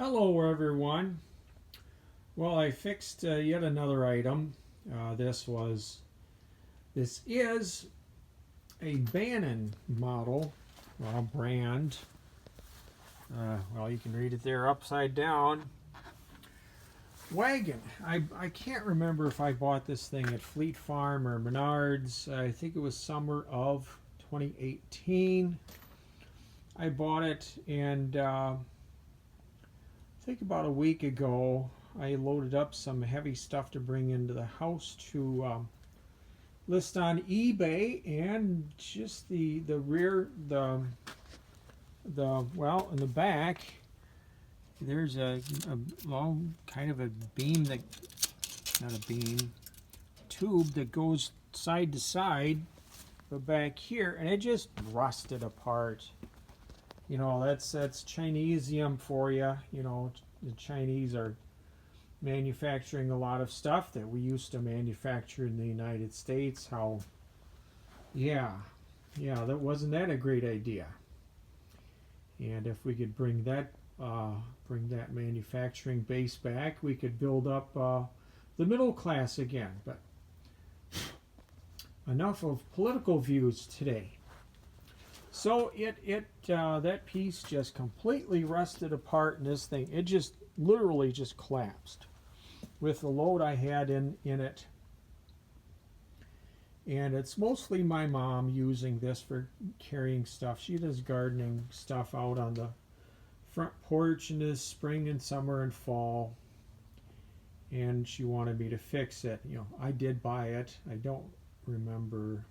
Hello everyone. Well, I fixed yet another item. This is a Bannon model, well, brand. Well, you can read it there upside down. Wagon. I can't remember if I bought this thing at Fleet Farm or Menards. I think it was summer of 2018. I bought it, and I think about a week ago I loaded up some heavy stuff to bring into the house to list on eBay, and just the rear, well, in the back there's a long kind of a beam, that not a beam, tube that goes side to side, but back here, and it just rusted apart. You know, that's Chinesium for you. You know, the Chinese are manufacturing a lot of stuff that we used to manufacture in the United States. Yeah, that wasn't that a great idea. And if we could bring that manufacturing base back, we could build up the middle class again. But enough of political views today. So that piece just completely rusted apart, and this thing, it just literally just collapsed with the load I had in it. And it's mostly my mom using this for carrying stuff. She does gardening stuff out on the front porch in the spring and summer and fall, and she wanted me to fix it. You know, I did buy it. I don't remember,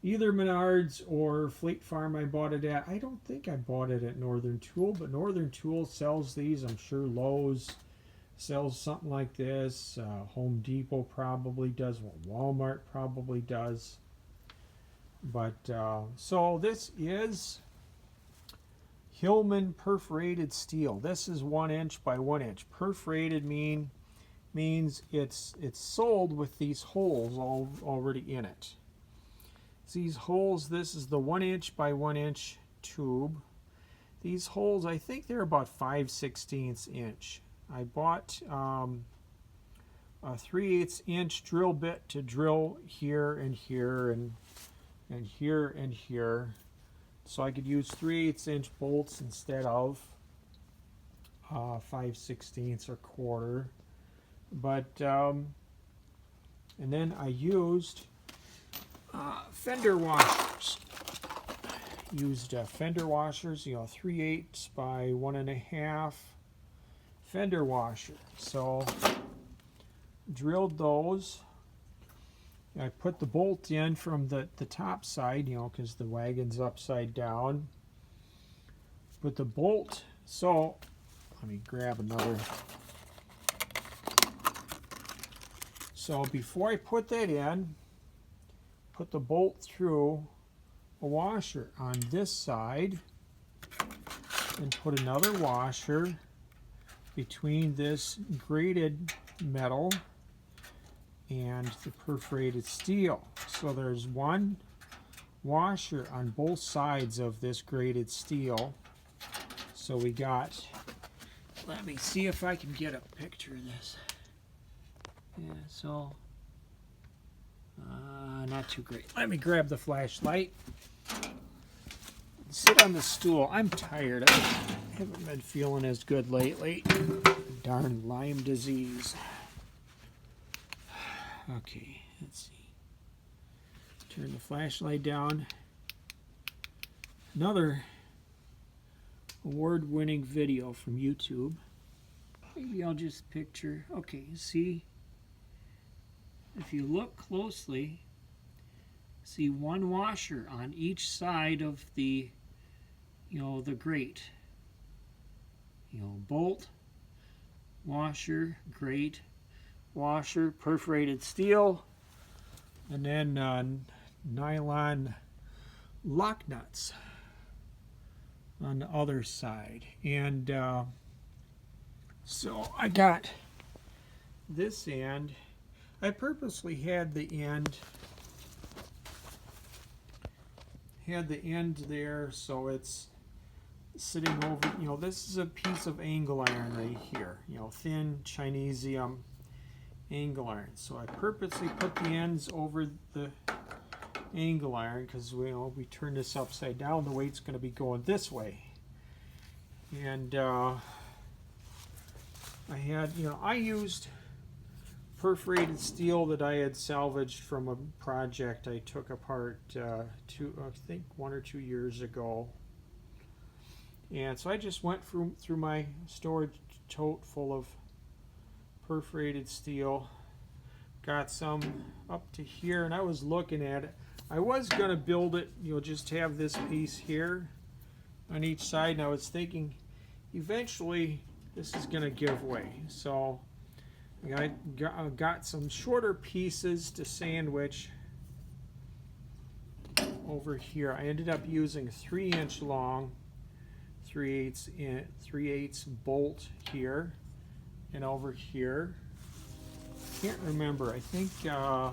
either Menards or Fleet Farm I bought it at. I don't think I bought it at Northern Tool, but Northern Tool sells these. I'm sure Lowe's sells something like this. Home Depot probably does. Well, Walmart probably does. But so this is Hillman perforated steel. This is 1 inch by 1 inch. Perforated means it's sold with these holes already in it. These holes, this is the 1 inch by 1 inch tube. These holes, I think they're about 5/16 inch. I bought a 3/8 inch drill bit to drill here and here and here and here, so I could use 3/8 inch bolts instead of 5/16 or quarter. But and then I used fender washers. Fender washers, 3/8 by 1.5 fender washer. So drilled those. I put the bolt in from the top side, because the wagon's upside down. Put the bolt. So let me grab another. So before I put that in, put the bolt through a washer on this side, and put another washer between this grated metal and the perforated steel. So there's one washer on both sides of this grated steel. So we got, let me see if I can get a picture of this. Yeah, so not too great. Let me grab the flashlight. Sit on the stool. I'm tired. I haven't been feeling as good lately. Darn Lyme disease. Okay, let's see. Turn the flashlight down. Another award-winning video from YouTube. Maybe I'll just picture. Okay, see? If you look closely, see one washer on each side of the, the grate. Bolt, washer, grate, washer, perforated steel, and then nylon lock nuts on the other side. And so I got this end. I purposely had the end there so it's sitting over, this is a piece of angle iron right here, thin Chinesium angle iron. So I purposely put the ends over the angle iron because we turn this upside down, the weight's going to be going this way. And I used perforated steel that I had salvaged from a project I took apart I think 1 or 2 years ago. And so I just went through my storage tote full of perforated steel, got some up to here, and I was looking at it. I was going to build it, just have this piece here on each side, and I was thinking eventually this is going to give way. So I got some shorter pieces to sandwich over here. I ended up using 3-inch long 3/8 bolt here and over here. Can't remember. I think I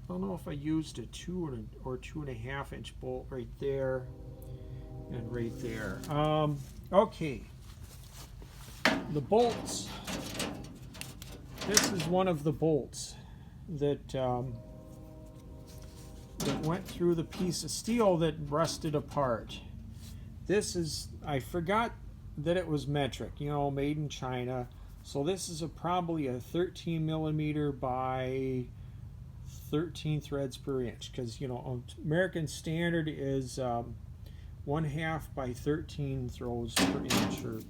don't know if I used a 2 or 2.5 inch bolt right there and right there. Okay, the bolts. This is one of the bolts that that went through the piece of steel that rusted apart. This is, I forgot that it was metric, made in China. So this is probably a 13 millimeter by 13 threads per inch, because American standard is 1/2 by 13 throws per inch, or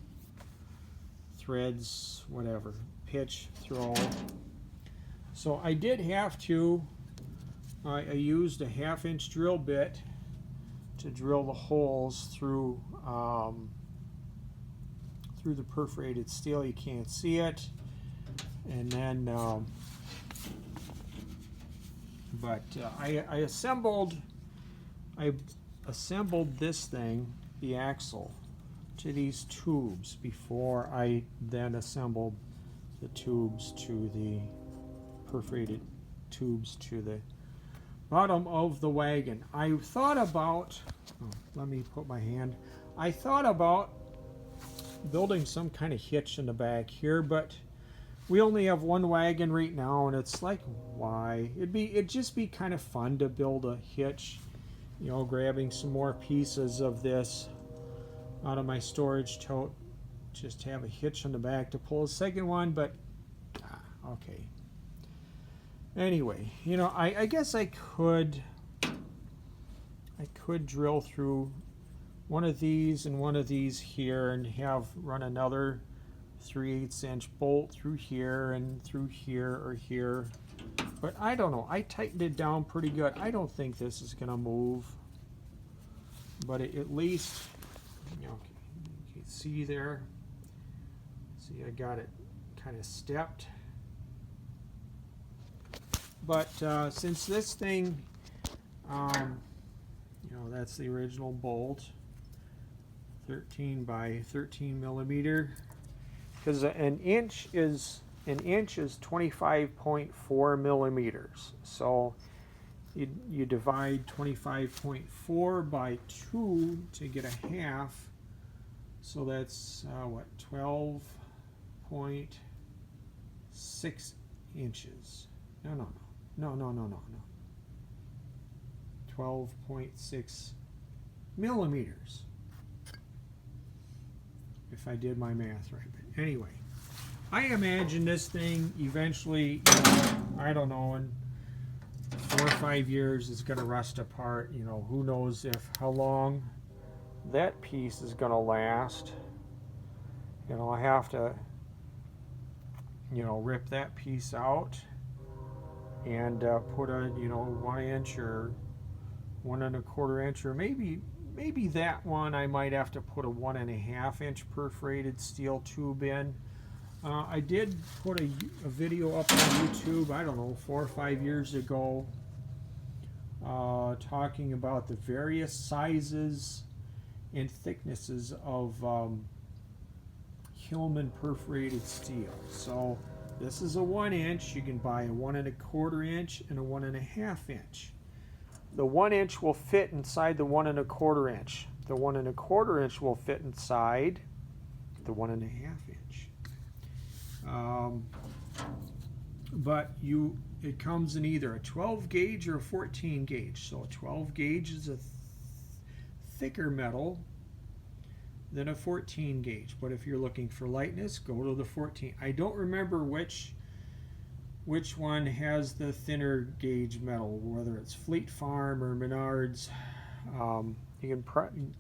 threads, whatever, pitch, throw. So I did have to, I used a 1/2 inch drill bit to drill the holes through through the perforated steel. You can't see it, and then I assembled this thing, the axle, to these tubes before I then assembled the tubes to the perforated tubes to the bottom of the wagon. I thought about, let me put my hand, I thought about building some kind of hitch in the back here, but we only have one wagon right now, and it's like, why? It'd just be kind of fun to build a hitch, grabbing some more pieces of this out of my storage tote, just have a hitch on the back to pull a second one, but okay. Anyway, I guess I could drill through one of these and one of these here and run another 3/8 inch bolt through here and through here or here. But I don't know. I tightened it down pretty good. I don't think this is going to move. But at least, you can see there. See, I got it kind of stepped. But since this thing, that's the original bolt, 13 by 13 millimeter, because an inch is 25.4 millimeters. So you divide 25.4 by 2 to get a half. So that's what, 12.6 inches. No. 12.6 millimeters, if I did my math right. But anyway, I imagine this thing eventually, I don't know, in 4 or 5 years it's going to rust apart. Who knows how long that piece is going to last. I have to, rip that piece out and put a 1 inch or 1 1/4 inch, or maybe that one I might have to put a 1.5 inch perforated steel tube in. I did put a video up on YouTube, I don't know, 4 or 5 years ago, talking about the various sizes and thicknesses of Hillman perforated steel. So this is a 1 inch. You can buy a 1 1/4 inch and a 1.5 inch. The 1 inch will fit inside the 1 1/4 inch. The 1 1/4 inch will fit inside the 1 1/2 inch. But it comes in either a 12 gauge or a 14 gauge. So a 12 gauge is a thicker metal than a 14 gauge. But if you're looking for lightness, go to the 14. I don't remember which one has the thinner gauge metal, whether it's Fleet Farm or Menards. You can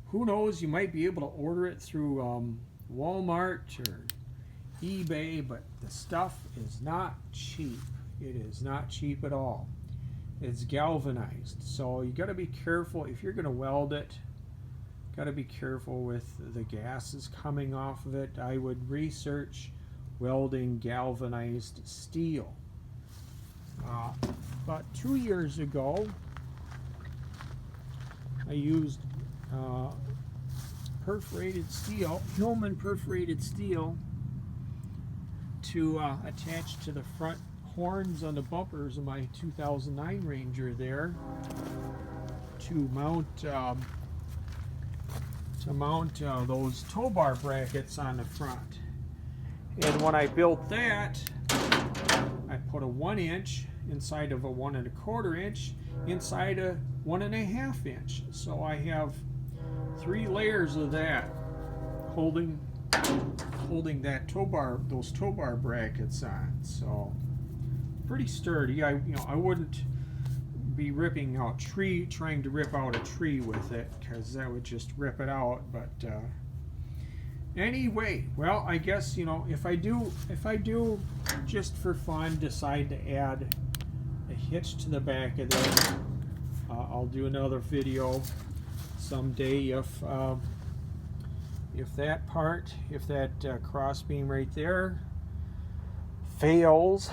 who knows, you might be able to order it through Walmart or eBay, but the stuff is not cheap. It is not cheap at all. It's galvanized, so you got to be careful if you're going to weld it. Got to be careful with the gases coming off of it. I would research welding galvanized steel. About 2 years ago, I used perforated steel, Hillman perforated steel, to attach to the front horns on the bumpers of my 2009 Ranger there, to mount those tow bar brackets on the front. And when I built that, I put a 1 inch inside of a 1 1/4 inch inside a 1 1/2 inch. So I have 3 layers of that holding that those tow bar brackets on. So pretty sturdy. I wouldn't be trying to rip out a tree with it, because that would just rip it out. But anyway, well, I guess if I do just for fun decide to add a hitch to the back of this, I'll do another video someday. If that cross beam right there fails,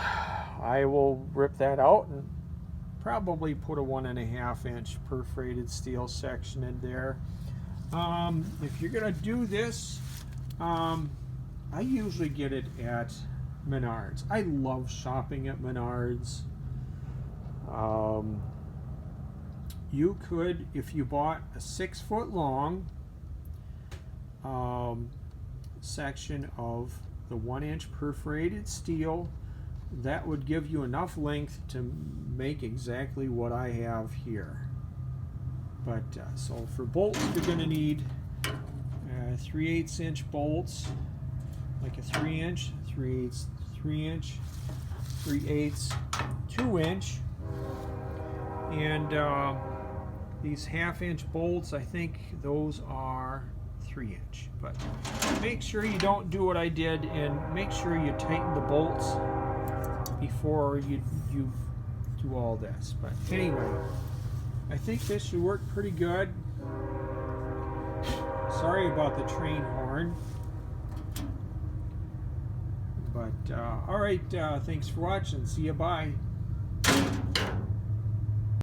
I will rip that out and probably put a 1 1/2 inch perforated steel section in there. If you're gonna do this, I usually get it at Menards. I love shopping at Menards. You could, if you bought a 6 foot long section of the 1 inch perforated steel, that would give you enough length to make exactly what I have here. But so for bolts, you're going to need 3/8 inch bolts, like a 3 inch, 3/8, 3 inch, 3/8, 2 inch, and these 1/2 inch bolts, I think those are 3 inch. But make sure you don't do what I did, and make sure you tighten the bolts before you do all this. But anyway, I think this should work pretty good. Sorry about the train horn. But all right, thanks for watching. See you. Bye.